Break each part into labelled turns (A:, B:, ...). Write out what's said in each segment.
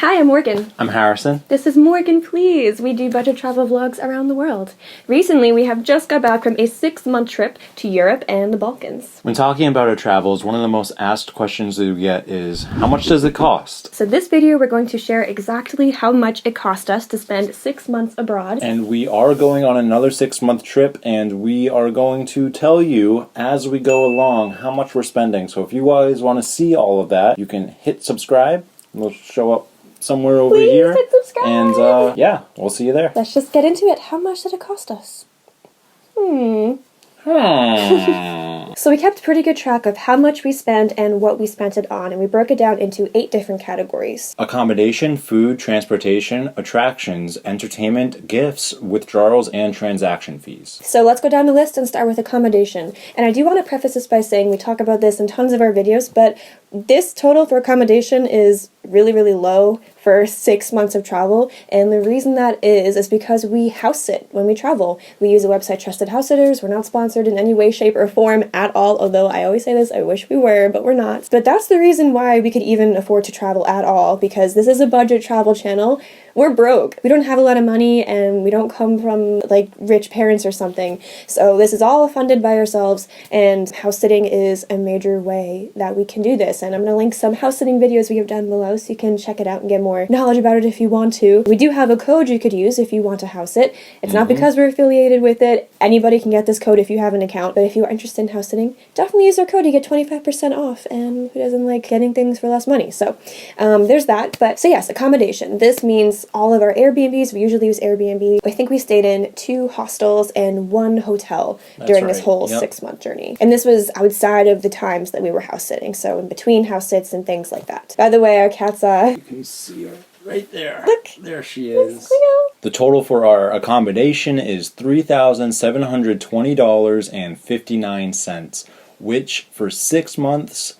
A: Hi, I'm Morgan.
B: I'm Harrison.
A: This is Morgan Please. We do budget travel vlogs around the world. Recently, we have just got back from a 6-month trip to Europe and the Balkans.
B: When talking about our travels, one of the most asked questions that we get is, how much does it cost?
A: So this video, we're going to share exactly how much it cost us to spend 6 months abroad.
B: And we are going on another 6-month trip, and we are going to tell you as we go along how much we're spending. So if you guys want to see all of that, you can hit subscribe. It'll show up somewhere over
A: Please
B: here.
A: hit subscribe.
B: And yeah, we'll see you there.
A: Let's just get into it. How much did it cost us? So we kept pretty good track of how much we spent and what we spent it on, and we broke it down into 8 different categories.
B: Accommodation, food, transportation, attractions, entertainment, gifts, withdrawals, and transaction fees.
A: So let's go down the list and start with accommodation. And I do want to preface this by saying we talk about this in tons of our videos, but this total for accommodation is really, really low for 6 months of travel, and the reason that is because we house sit when we travel. We use a website, Trusted House Sitters. We're not sponsored in any way, shape, or form at all, although I always say this, I wish we were, but we're not. But that's the reason why we could even afford to travel at all, because this is a budget travel channel. We're broke. We don't have a lot of money, and we don't come from, like, rich parents or something. So this is all funded by ourselves, and house sitting is a major way that we can do this. And I'm going to link some house sitting videos we have done below so you can check it out and get more knowledge about it if you want to. We do have a code you could use if you want to house sit. It's not because we're affiliated with it. Anybody can get this code if you have an account. But if you are interested in house sitting, definitely use our code. You get 25% off. And who doesn't like getting things for less money? So there's that. But so yes, accommodation. This means all of our Airbnbs. We usually use Airbnb. I think we stayed in 2 hostels and 1 hotel during this whole 6-month journey. And this was outside of the times that we were house sitting. So in between house sits and things like that. By the way, our cat's
B: You can see her right there.
A: Look.
B: There she is.
A: Cleo.
B: The total for our accommodation is $3,720.59, which for 6 months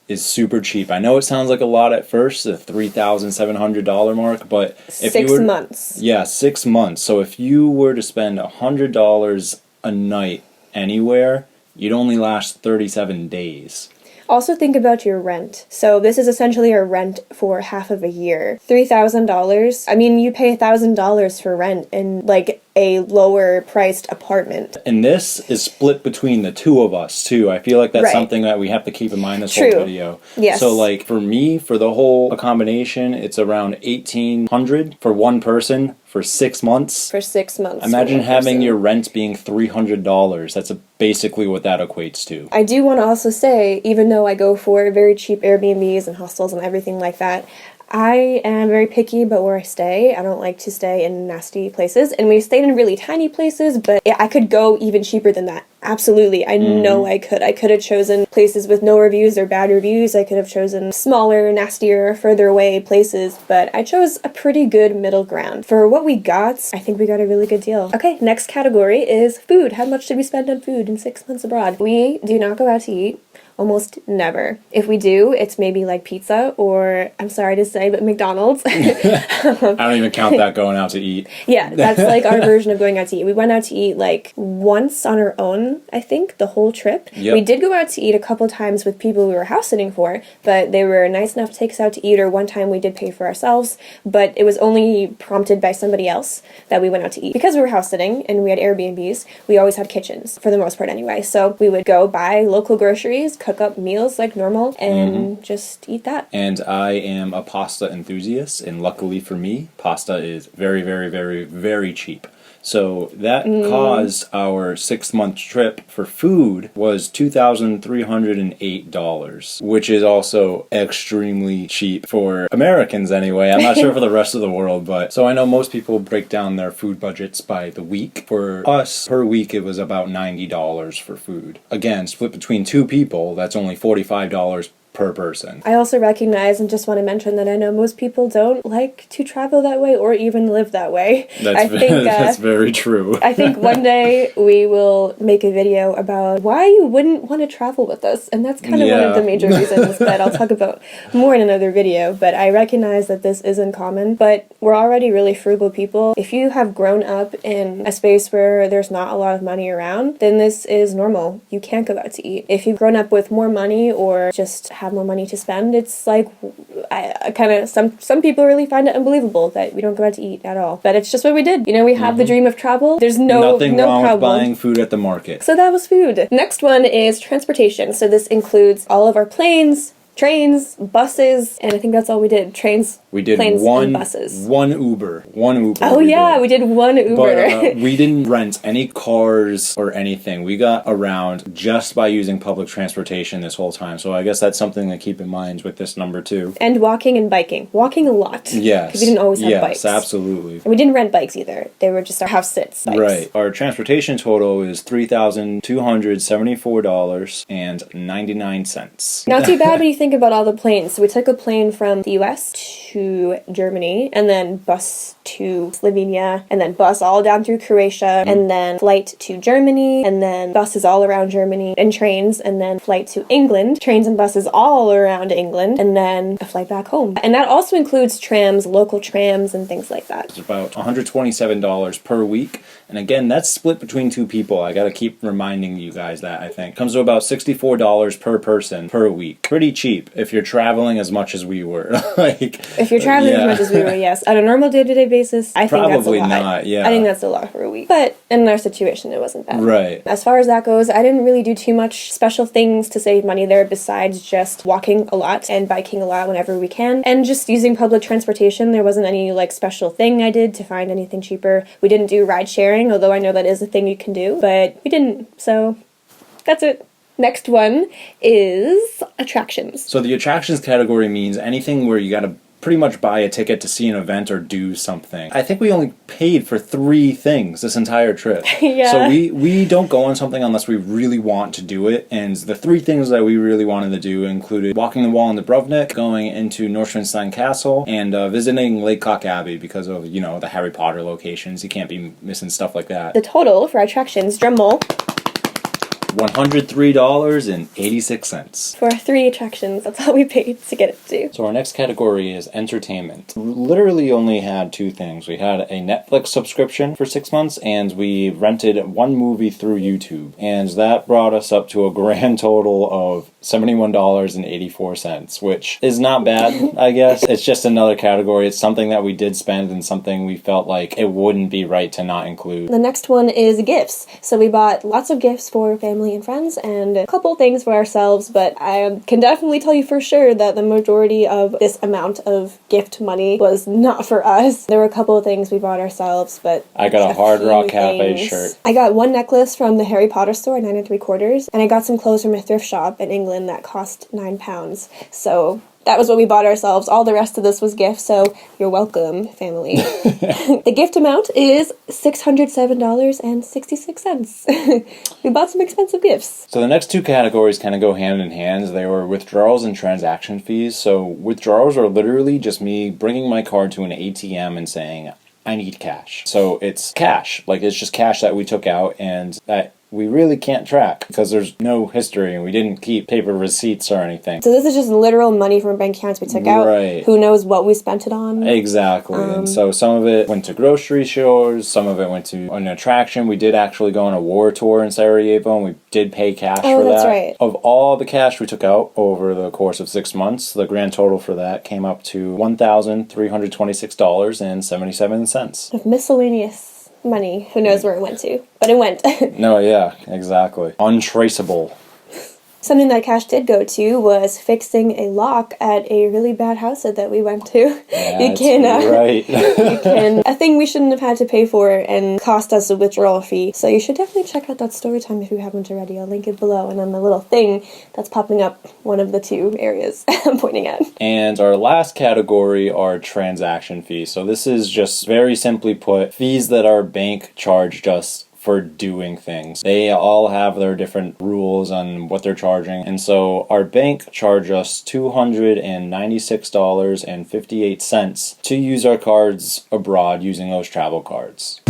B: is super cheap. I know it sounds like a lot at first, the $3,700 mark, but if
A: 6
B: you were,
A: months.
B: Yeah, 6 months. So if you were to spend $100 a night anywhere, you'd only last 37 days.
A: Also think about your rent. So this is essentially our rent for half of a year. $3,000. I mean, you pay $1,000 for rent in like a lower priced apartment.
B: And this is split between the 2 of us too. I feel like that's something that we have to keep in mind this whole video.
A: Yes.
B: So like for me, for the whole accommodation, it's around $1,800 for one person for 6 months.
A: For 6 months.
B: Imagine having your rent being $300. That's basically what that equates to.
A: I do want to also say, even though I go for very cheap Airbnbs and hostels and everything like that, I am very picky about where I stay. I don't like to stay in nasty places, and we stayed in really tiny places, but I could go even cheaper than that. Absolutely. I know I could. I could have chosen places with no reviews or bad reviews. I could have chosen smaller, nastier, further away places, but I chose a pretty good middle ground. For what we got, I think we got a really good deal. Okay, next category is food. How much did we spend on food in 6 months abroad? We do not go out to eat. Almost never. If we do, it's maybe like pizza or, I'm sorry to say, but McDonald's.
B: I don't even count that going out to eat.
A: Yeah, that's like our version of going out to eat. We went out to eat like once on our own, I think, the whole trip.
B: Yep.
A: We did go out to eat a couple times with people we were house sitting for, but they were nice enough to take us out to eat, or one time we did pay for ourselves, but it was only prompted by somebody else that we went out to eat. Because we were house sitting and we had Airbnbs, we always had kitchens, for the most part anyway. So we would go buy local groceries, cook up meals like normal, and just eat that.
B: And I am a pasta enthusiast, and luckily for me, pasta is very, very, very, very cheap. So that caused our 6-month trip for food was $2,308, which is also extremely cheap for Americans anyway. I'm not sure for the rest of the world, but so I know most people break down their food budgets by the week. For us, per week, it was about $90 for food. Again, split between 2 people, that's only $45 per person.
A: I also recognize and just want to mention that I know most people don't like to travel that way or even live that way.
B: That's very true.
A: I think one day we will make a video about why you wouldn't want to travel with us, and that's kind of one of the major reasons that I'll talk about more in another video. But I recognize that this isn't common, but we're already really frugal people. If you have grown up in a space where there's not a lot of money around, then this is normal. You can't go out to eat. If you've grown up with more money or just have more money to spend, it's like I kind of, some people really find it unbelievable that we don't go out to eat at all. But it's just what we did. You know, we have the dream of travel. There's
B: Nothing
A: no
B: wrong
A: problem
B: with buying food at the market.
A: So that was food. Next one is transportation. So this includes all of our planes, trains, buses, and I think that's all we did. Trains,
B: we did
A: planes,
B: one,
A: and buses.
B: One Uber.
A: Oh yeah, we did one Uber.
B: But we didn't rent any cars or anything. We got around just by using public transportation this whole time. So I guess that's something to keep in mind with this number too.
A: And walking and biking. Walking a lot.
B: Yes.
A: Because we didn't always have bikes.
B: Yes, absolutely.
A: And we didn't rent bikes either. They were just our house sits bikes.
B: Right. Our transportation total is $3,274.99.
A: Not too bad when you think about all the planes. So we took a plane from the US to Germany, and then bus to Slovenia, and then bus all down through Croatia, and then flight to Germany, and then buses all around Germany, and trains, and then flight to England, trains and buses all around England, and then a flight back home. And that also includes trams, local trams, and things like that.
B: It's about $127 per week. And again, that's split between two people. I gotta keep reminding you guys that, I think. Comes to about $64 per person per week. Pretty cheap if you're traveling as much as we were.
A: If you're traveling as much as we were, yes. On a normal day-to-day basis, I think that's a lot.
B: Probably not, yeah.
A: I think that's a lot for a week. But in our situation, it wasn't bad.
B: Right.
A: As far as that goes, I didn't really do too much special things to save money there besides just walking a lot and biking a lot whenever we can. And just using public transportation. There wasn't any special thing I did to find anything cheaper. We didn't do ride sharing, although I know that is a thing you can do, but we didn't, so that's it. Next one is attractions.
B: So the attractions category means anything where you gotta pretty much buy a ticket to see an event or do something. I think we only paid for 3 things this entire trip.
A: Yeah.
B: So we don't go on something unless we really want to do it. And the 3 things that we really wanted to do included walking the wall in Dubrovnik, going into Neuschwanstein Castle, and visiting Lake Cock Abbey because of, the Harry Potter locations. You can't be missing stuff like that.
A: The total for attractions, drum roll,
B: $103.86.
A: for 3 attractions. That's all we paid to get it to.
B: So our next category is entertainment. We literally only had 2 things. We had a Netflix subscription for 6 months, and we rented 1 movie through YouTube. And that brought us up to a grand total of $71.84, which is not bad, I guess. It's just another category. It's something that we did spend and something we felt like it wouldn't be right to not include.
A: The next one is gifts. So we bought lots of gifts for family and friends and a couple things for ourselves, but I can definitely tell you for sure that the majority of this amount of gift money was not for us. There were a couple of things we bought ourselves, but
B: I got a Hard Rock Cafe shirt.
A: I got 1 necklace from the Harry Potter store, 9 3/4, and I got some clothes from a thrift shop in England that cost £9. So that was what we bought ourselves. All the rest of this was gifts, so you're welcome, family. The gift amount is $607.66. We bought some expensive gifts.
B: So the next 2 categories kind of go hand in hand. They were withdrawals and transaction fees. So withdrawals are literally just me bringing my card to an ATM and saying, I need cash. So it's cash. It's just cash that we took out and that we really can't track because there's no history and we didn't keep paper receipts or anything.
A: So this is just literal money from bank accounts we took out.
B: Right.
A: Who knows what we spent it on?
B: Exactly. And so some of it went to grocery stores, some of it went to an attraction. We did actually go on a war tour in Sarajevo and we did pay cash for that.
A: Oh, that's right.
B: Of all the cash we took out over the course of 6 months, the grand total for that came up to $1,326.77.
A: Of miscellaneous money. Who knows where it went to? But it went.
B: No, yeah, exactly. Untraceable.
A: Something that cash did go to was fixing a lock at a really bad house that we went to.
B: That's right.
A: A thing we shouldn't have had to pay for and cost us a withdrawal fee. So you should definitely check out that story time if you haven't already. I'll link it below and on the little thing that's popping up one of the 2 areas I'm pointing at.
B: And our last category are transaction fees. So this is just very simply put, fees that our bank charged us for doing things. They all have their different rules on what they're charging. And so our bank charged us $296.58 to use our cards abroad using those travel cards.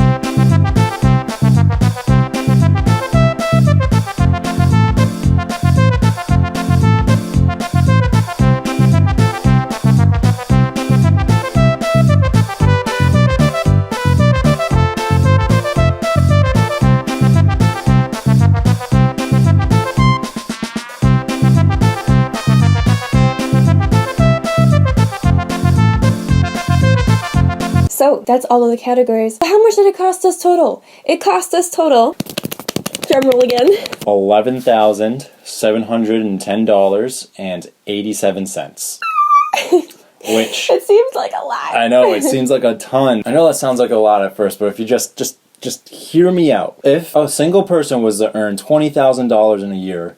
A: So that's all of the categories. How much did it cost us total? It cost us total, drum roll again,
B: $11,710.87. Which
A: it seems like a lot.
B: I know, it seems like a ton. I know that sounds like a lot at first, but if you just hear me out. If a single person was to earn $20,000 in a year,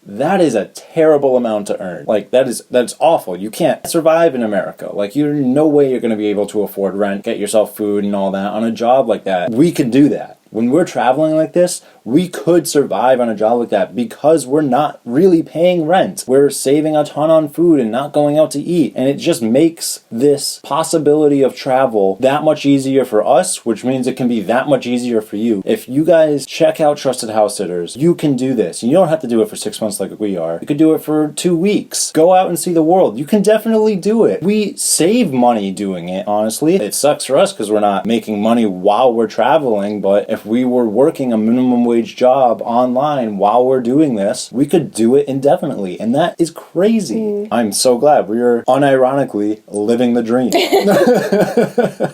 B: that is a terrible amount to earn. Like, that's awful. You can't survive in America. Like, you're no way you're going to be able to afford rent, get yourself food and all that on a job like that. We could do that. When we're traveling like this, we could survive on a job like that because we're not really paying rent. We're saving a ton on food and not going out to eat. And it just makes this possibility of travel that much easier for us, which means it can be that much easier for you. If you guys check out Trusted House Sitters, you can do this. You don't have to do it for 6 months like we are. You could do it for 2 weeks. Go out and see the world. You can definitely do it. We save money doing it, honestly. It sucks for us because we're not making money while we're traveling, but if we were working a minimum wage job online while we're doing this, we could do it indefinitely, and that is crazy. I'm so glad we're unironically living the dream.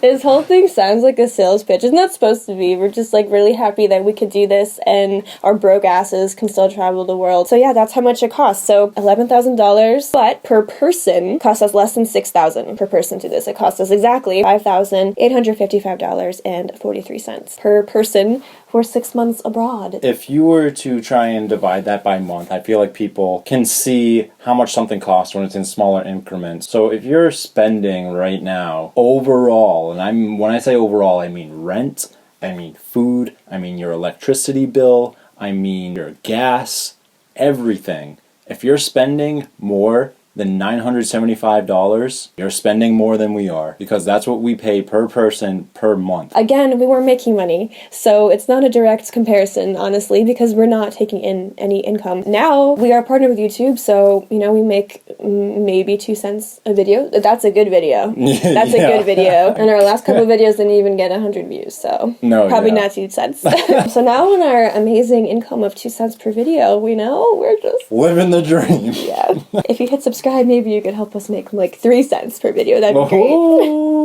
A: This whole thing sounds like a sales pitch. Isn't that supposed to be? We're just like really happy that we could do this and our broke asses can still travel the world. So yeah, that's how much it costs. So $11,000, but per person costs us less than $6,000 per person to this. It costs us exactly $5,855.43 per person for 6 months abroad.
B: If you were to try and divide that by month, I feel like people can see how much something costs when it's in smaller increments. So if you're spending right now overall, and when I say overall, I mean rent, I mean food, I mean your electricity bill, I mean your gas, everything. If you're spending more than $975, you're spending more than we are, because that's what we pay per person per month.
A: Again, we weren't making money, so it's not a direct comparison, honestly, because we're not taking in any income. Now, we are partnered with YouTube, so, you know, we make maybe 2 cents a video. That's a good video. That's a good video. And our last couple of videos didn't even get 100 views, so probably not 2 cents. So now on our amazing income of 2 cents per video, we know we're just
B: living the dream.
A: Yeah. If you hit subscribe, maybe you could help us make like 3 cents per video. That'd be great.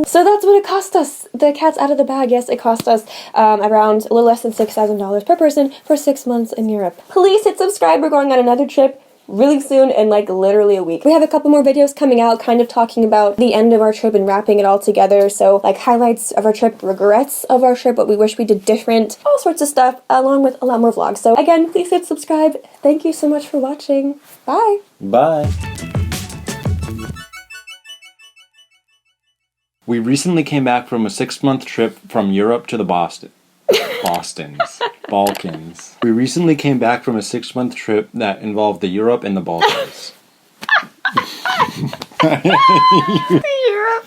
A: So that's what it cost us. The cat's out of the bag. Yes, it cost us around a little less than $6,000 per person for 6 months in Europe. Please hit subscribe. We're going on another trip really soon, in like literally a week. We have a couple more videos coming out kind of talking about the end of our trip and wrapping it all together. So like highlights of our trip, regrets of our trip, what we wish we did different, all sorts of stuff, along with a lot more vlogs. So again, please hit subscribe. Thank you so much for watching. Bye.
B: Bye. We recently came back from a 6-month trip from Europe to the Balkans. We recently came back from a 6-month trip that involved the Europe and the Balkans.
A: Europe.